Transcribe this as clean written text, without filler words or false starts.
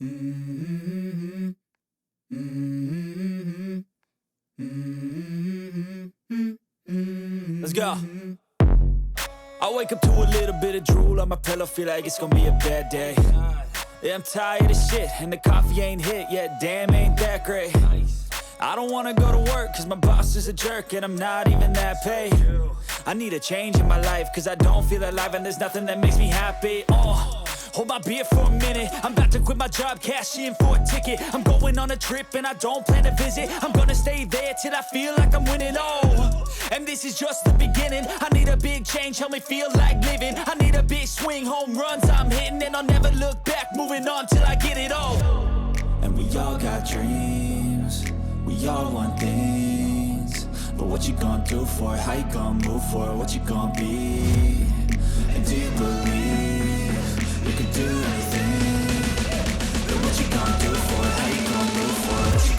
Mm-hmm. Mm-hmm. Mm-hmm. Let's go. I wake up to a little bit of drool on my pillow, feel like it's gonna be a bad day. Yeah, I'm tired of shit, and the coffee ain't hit yet, damn, ain't that great. I don't wanna go to work, cause my boss is a jerk, and I'm not even that paid. I need a change in my life, cause I don't feel alive, and there's nothing that makes me happy. Hold my beer for a minute, I'm about to quit my job, cash in for a ticket. I'm going on a trip and I don't plan to visit. I'm gonna stay there till I feel like I'm winning, and this is just the beginning. I need a big change, help me feel like living. I need a big swing, home runs I'm hitting, and I'll never look back, moving on till I get it all. And we all got dreams, we all want things, but what you gonna do for it? How you gonna move for it? What you gonna be? And do you believe you can do anything?